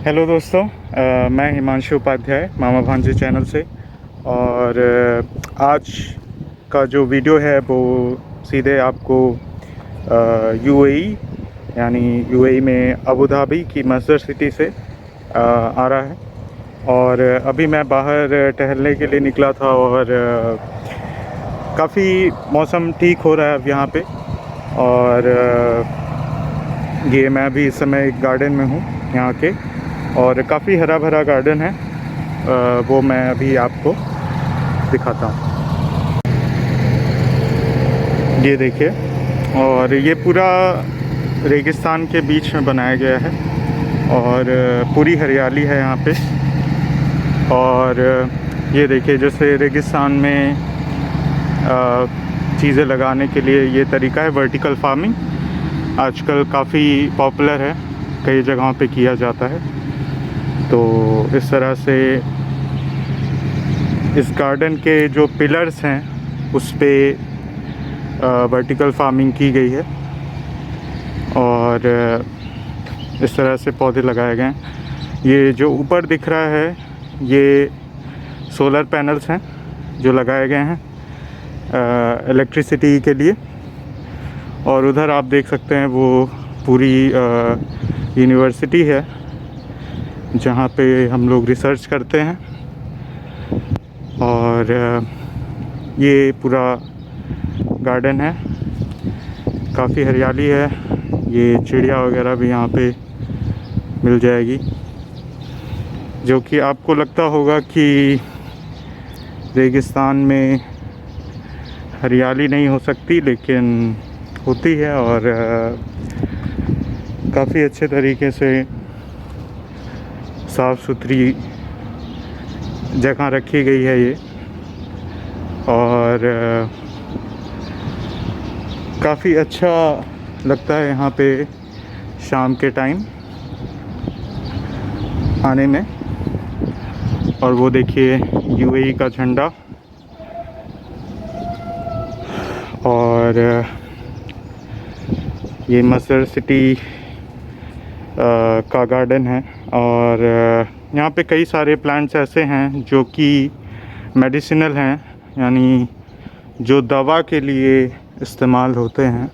Hello दोस्तों, मैं हिमांशु उपाध्याय मामा भांजे चैनल से। और आज का जो वीडियो है वो सीधे आपको यूएई यानी यूएई में अबू धाबी की मस्जिद सिटी से आ रहा है। और अभी मैं बाहर टहलने के लिए निकला था और काफ़ी मौसम ठीक हो रहा है अब यहाँ पे। और ये मैं अभी इस समय एक गार्डन में हूँ यहाँ के, और काफ़ी हरा भरा गार्डन है। वो मैं अभी आपको दिखाता हूँ। ये देखिए, और ये पूरा रेगिस्तान के बीच में बनाया गया है और पूरी हरियाली है यहाँ पे। और ये देखिए, जैसे रेगिस्तान में चीज़ें लगाने के लिए ये तरीका है वर्टिकल फार्मिंग, आजकल काफ़ी पॉपुलर है, कई जगहों पे किया जाता है। तो इस तरह से इस गार्डन के जो पिलर्स हैं उस पे वर्टिकल फार्मिंग की गई है और इस तरह से पौधे लगाए गए हैं। ये जो ऊपर दिख रहा है ये सोलर पैनल्स हैं जो लगाए गए हैं इलेक्ट्रिसिटी के लिए। और उधर आप देख सकते हैं वो पूरी यूनिवर्सिटी है जहाँ पे हम लोग रिसर्च करते हैं। और ये पूरा गार्डन है, काफ़ी हरियाली है। ये चिड़िया वगैरह भी यहाँ पे मिल जाएगी, जो कि आपको लगता होगा कि रेगिस्तान में हरियाली नहीं हो सकती, लेकिन होती है। और काफ़ी अच्छे तरीके से साफ़ सुथरी जगह रखी गई है ये। और काफ़ी अच्छा लगता है यहाँ पे शाम के टाइम आने में। और वो देखिए यूएई का झंडा, और ये मस्जिद सिटी का गार्डन है। और यहाँ पे कई सारे प्लांट्स ऐसे हैं जो कि मेडिसिनल हैं, यानी जो दवा के लिए इस्तेमाल होते हैं।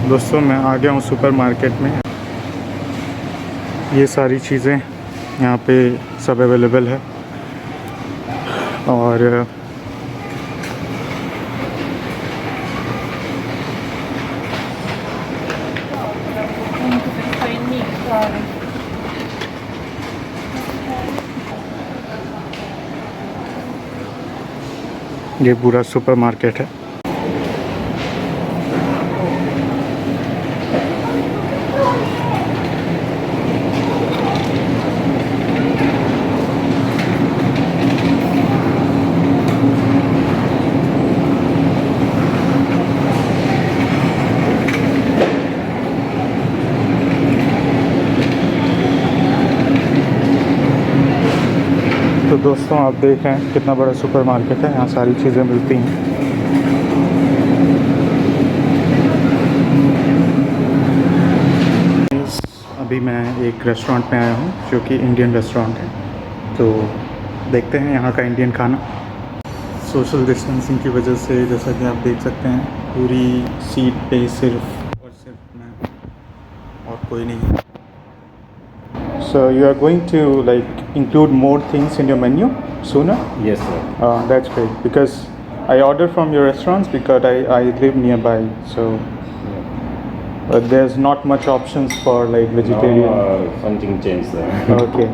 दोस्तों, मैं आ गया हूँ सुपरमार्केट में। ये सारी चीज़ें यहाँ पे सब अवेलेबल है। और ये पूरा सुपरमार्केट है। तो दोस्तों, आप देख रहे हैं कितना बड़ा सुपरमार्केट है, यहाँ सारी चीज़ें मिलती हैं। अभी मैं एक रेस्टोरेंट में आया हूँ जो कि इंडियन रेस्टोरेंट है, तो देखते हैं यहाँ का इंडियन खाना। सोशल डिस्टेंसिंग की वजह से जैसा कि आप देख सकते हैं पूरी सीट पे सिर्फ और सिर्फ मैं और कोई नहीं है। So you are going to like include more things in your menu sooner? Yes, sir. That's great, because I order from your restaurants because I live nearby, so there's not much options for like vegetarian. Now, something changed, sir. Okay.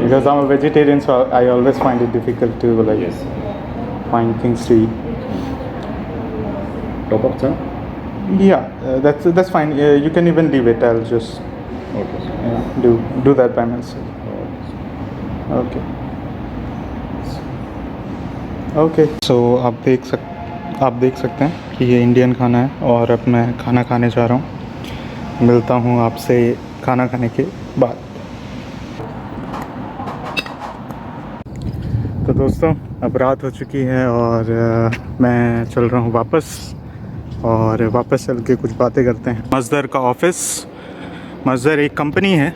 Because I'm a vegetarian, so I always find it difficult to like Yes. find things to eat. Top up, sir? Yeah, that's fine. You can even leave it. I'll just Okay, sir. do that by myself. Okay. Okay, so आप देख सकते हैं कि ये Indian खाना है और अब मैं खाना खाने जा रहा हूँ। मिलता हूँ आपसे खाना खाने के बाद। तो दोस्तों, अब रात हो चुकी है और मैं चल रहा हूँ वापस, और वापस चल के कुछ बातें करते हैं। मज़दर का ऑफ़िस। मज़दर एक कंपनी है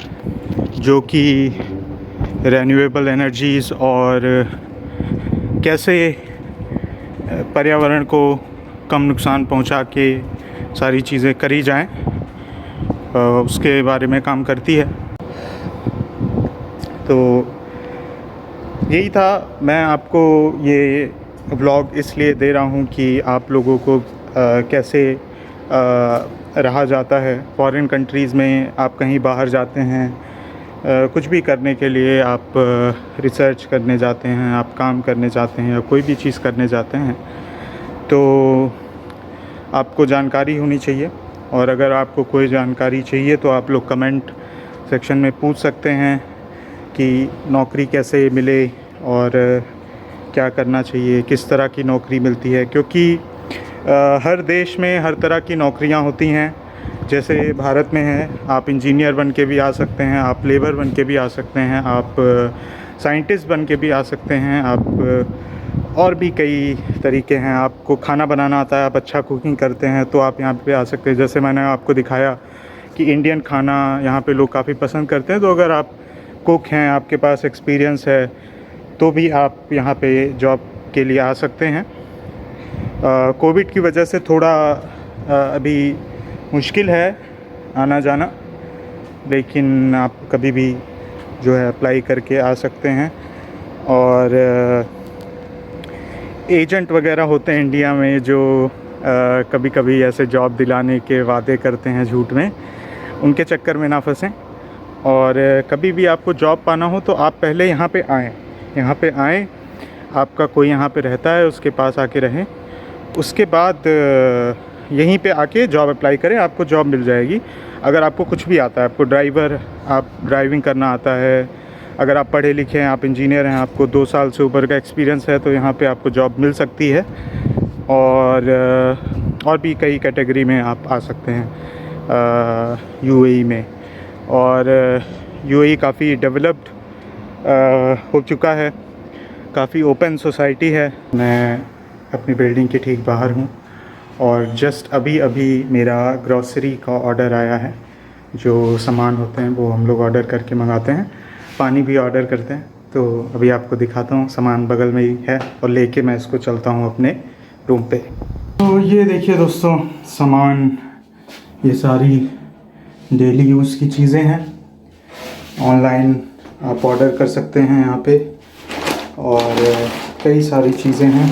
जो कि रिन्यूएबल एनर्जीज़ और कैसे पर्यावरण को कम नुकसान पहुंचा के सारी चीज़ें करी जाएं, उसके बारे में काम करती है। तो यही था, मैं आपको ये व्लॉग इसलिए दे रहा हूँ कि आप लोगों को कैसे रहा जाता है फॉरेन कंट्रीज़ में। आप कहीं बाहर जाते हैं, कुछ भी करने के लिए, आप रिसर्च करने जाते हैं, आप काम करने जाते हैं या कोई भी चीज़ करने जाते हैं, तो आपको जानकारी होनी चाहिए। और अगर आपको कोई जानकारी चाहिए तो आप लोग कमेंट सेक्शन में पूछ सकते हैं कि नौकरी कैसे मिले और क्या करना चाहिए, किस तरह की नौकरी मिलती है। क्योंकि हर देश में हर तरह की नौकरियां होती हैं। जैसे भारत में है, आप इंजीनियर बन के भी आ सकते हैं, आप लेबर बन के भी आ सकते हैं, आप साइंटिस्ट बन के भी आ सकते हैं, आप और भी कई तरीके हैं। आपको खाना बनाना आता है, आप अच्छा कुकिंग करते हैं, तो आप यहाँ पे आ सकते हैं। जैसे मैंने आपको दिखाया कि इंडियन खाना यहाँ पे लोग काफ़ी पसंद करते हैं। तो अगर आप कुक हैं, आपके पास एक्सपीरियंस है, तो भी आप यहाँ पे जॉब के लिए आ सकते हैं। कोविड की वजह से थोड़ा अभी मुश्किल है आना जाना, लेकिन आप कभी भी जो है अप्लाई करके आ सकते हैं। और एजेंट वगैरह होते हैं इंडिया में जो कभी कभी ऐसे जॉब दिलाने के वादे करते हैं झूठ में, उनके चक्कर में ना फंसें। और कभी भी आपको जॉब पाना हो तो आप पहले यहाँ पे आएँ, आपका कोई यहाँ पे रहता है, उसके पास आके रहें, उसके बाद यहीं पे आके जॉब अप्लाई करें, आपको जॉब मिल जाएगी। अगर आपको कुछ भी आता है, आपको आप ड्राइविंग करना आता है, अगर आप पढ़े लिखे हैं, आप इंजीनियर हैं, आपको 2 साल से ऊपर का एक्सपीरियंस है, तो यहाँ पे आपको जॉब मिल सकती है। और भी कई कैटेगरी में आप आ सकते हैं यूएई में। और यूएई काफ़ी डेवलप्ड हो चुका है, काफ़ी ओपन सोसाइटी है। मैं अपनी बिल्डिंग के ठीक बाहर हूँ और जस्ट अभी मेरा ग्रॉसरी का ऑर्डर आया है। जो सामान होते हैं वो हम लोग ऑर्डर करके मंगाते हैं, पानी भी ऑर्डर करते हैं। तो अभी आपको दिखाता हूँ, सामान बगल में ही है और लेके मैं इसको चलता हूँ अपने रूम पे। तो ये देखिए दोस्तों, सामान, ये सारी डेली यूज़ की चीज़ें हैं। ऑनलाइन आप ऑर्डर कर सकते हैं यहाँ पे, और कई सारी चीज़ें हैं।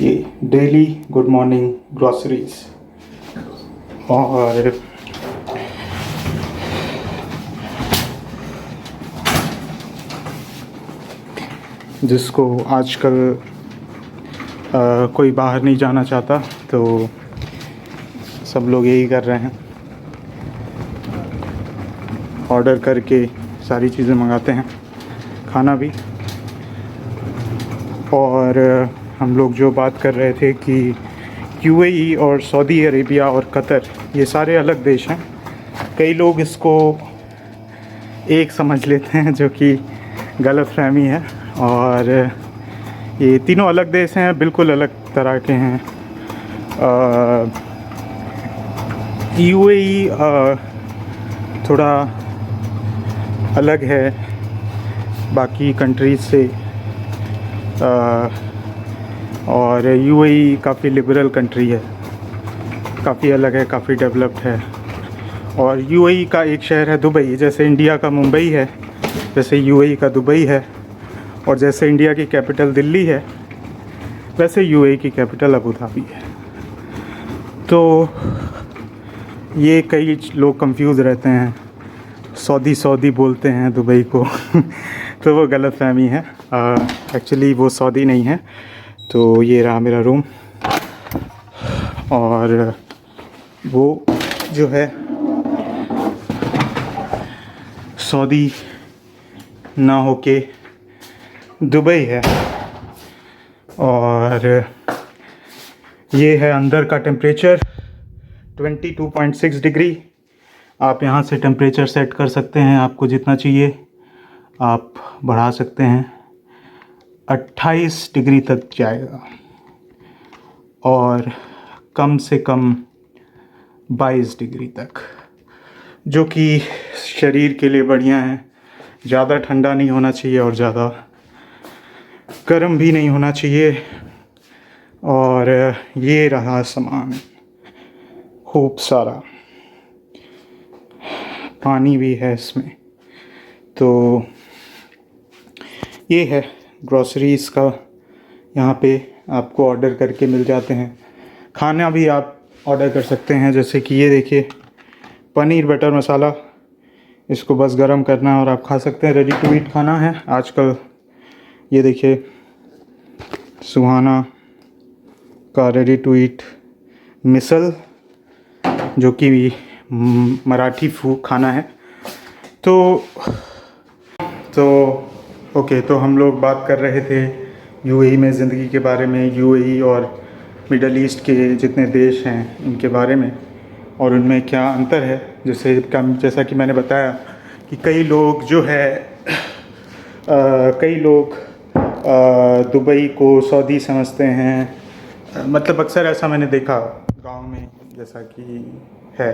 ये डेली गुड मॉर्निंग ग्रॉसरीज, और जिसको आजकल कोई बाहर नहीं जाना चाहता, तो सब लोग यही कर रहे हैं, ऑर्डर करके सारी चीज़ें मंगाते हैं, खाना भी। और हम लोग जो बात कर रहे थे कि यूएई और सऊदी अरेबिया और कतर, ये सारे अलग देश हैं। कई लोग इसको एक समझ लेते हैं, जो कि गलतफहमी है। और ये तीनों अलग देश हैं, बिल्कुल अलग तरह के हैं। यूएई थोड़ा अलग है बाकी कंट्रीज़ से, और यूएई काफ़ी लिबरल कंट्री है, काफ़ी अलग है, काफ़ी डेवलप्ड है। और यूएई का एक शहर है दुबई। जैसे इंडिया का मुंबई है, वैसे यूएई का दुबई है। और जैसे इंडिया की कैपिटल दिल्ली है, वैसे यूएई की कैपिटल अबू धाबी है। तो ये कई लोग कंफ्यूज रहते हैं, सऊदी बोलते हैं दुबई को तो वो गलतफहमी है। एक्चुअली वो सऊदी नहीं है। तो ये रहा मेरा रूम, और वो जो है सऊदी ना होके दुबई है। और ये है अंदर का टेम्परेचर 22.6 डिग्री। आप यहाँ से टेम्परेचर सेट कर सकते हैं आपको जितना चाहिए। आप बढ़ा सकते हैं, 28 डिग्री तक जाएगा और कम से कम 22 डिग्री तक, जो कि शरीर के लिए बढ़िया है। ज़्यादा ठंडा नहीं होना चाहिए और ज़्यादा गर्म भी नहीं होना चाहिए। और ये रहा सामान, खूब सारा पानी भी है इसमें। तो ये है ग्रॉसरीज़ का, यहाँ पे आपको ऑर्डर करके मिल जाते हैं। खाना भी आप ऑर्डर कर सकते हैं, जैसे कि ये देखिए पनीर बटर मसाला, इसको बस गरम करना है और आप खा सकते हैं। रेडी टू ईट खाना है आजकल। ये देखिए सुहाना का रेडी टू ईट मिसल, जो कि मराठी फूड खाना है। तो ओके, तो हम लोग बात कर रहे थे यूएई में ज़िंदगी के बारे में, यूएई और मिडल ईस्ट के जितने देश हैं इनके बारे में और उनमें क्या अंतर है। जैसा कि मैंने बताया कि कई लोग जो है कई लोग दुबई को सऊदी समझते हैं, मतलब अक्सर ऐसा मैंने देखा गांव में जैसा कि है।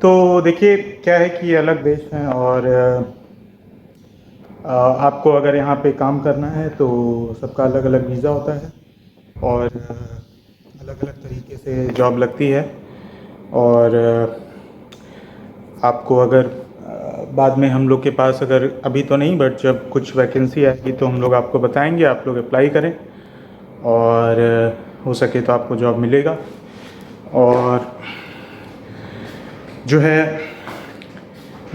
तो देखिए क्या है कि ये अलग देश हैं और आपको अगर यहाँ पे काम करना है तो सबका अलग अलग वीज़ा होता है और अलग अलग तरीके से जॉब लगती है। और आपको अगर बाद में हम लोग के पास, अगर अभी तो नहीं बट जब कुछ वैकेंसी आएगी तो हम लोग आपको बताएंगे, आप लोग अप्लाई करें और हो सके तो आपको जॉब मिलेगा। और जो है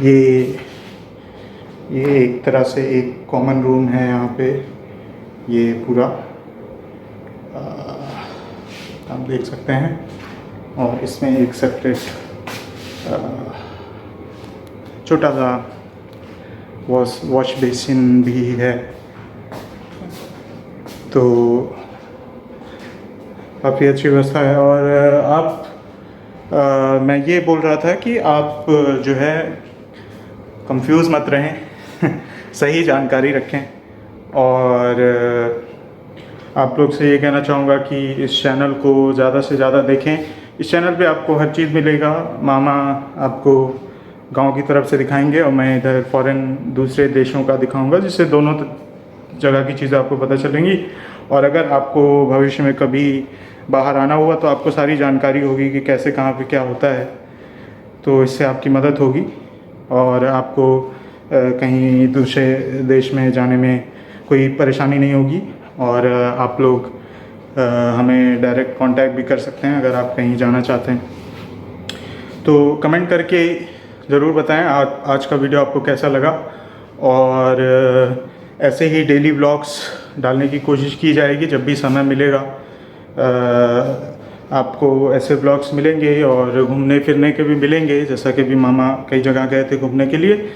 ये एक तरह से एक कॉमन रूम है यहाँ पे, ये पूरा आप देख सकते हैं। और इसमें एक सेपरेट छोटा सा वॉश बेसिन भी है। तो काफ़ी अच्छी व्यवस्था है। और मैं ये बोल रहा था कि आप जो है कंफ्यूज मत रहें सही जानकारी रखें। और आप लोग से ये कहना चाहूँगा कि इस चैनल को ज़्यादा से ज़्यादा देखें। इस चैनल पे आपको हर चीज़ मिलेगा। मामा आपको गांव की तरफ से दिखाएंगे और मैं इधर फ़ॉरेन दूसरे देशों का दिखाऊंगा, जिससे दोनों जगह की चीज़ें आपको पता चलेंगी। और अगर आपको भविष्य में कभी बाहर आना हुआ तो आपको सारी जानकारी होगी कि कैसे कहाँ पे क्या होता है, तो इससे आपकी मदद होगी और आपको कहीं दूसरे देश में जाने में कोई परेशानी नहीं होगी। और आप लोग हमें डायरेक्ट कांटेक्ट भी कर सकते हैं अगर आप कहीं जाना चाहते हैं। तो कमेंट करके ज़रूर बताएं आज का वीडियो आपको कैसा लगा। और ऐसे ही डेली व्लॉग्स डालने की कोशिश की जाएगी जब भी समय मिलेगा। आपको ऐसे व्लॉग्स मिलेंगे और घूमने फिरने के भी मिलेंगे, जैसा कि भी मामा कई जगह गए थे घूमने के लिए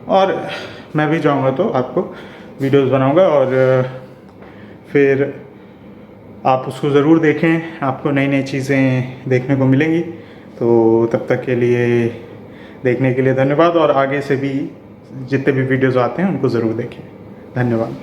और मैं भी जाऊंगा तो आपको वीडियोस बनाऊंगा और फिर आप उसको ज़रूर देखें, आपको नई नई चीज़ें देखने को मिलेंगी। तो तब तक के लिए देखने के लिए धन्यवाद और आगे से भी जितने भी वीडियोस आते हैं उनको ज़रूर देखें। धन्यवाद।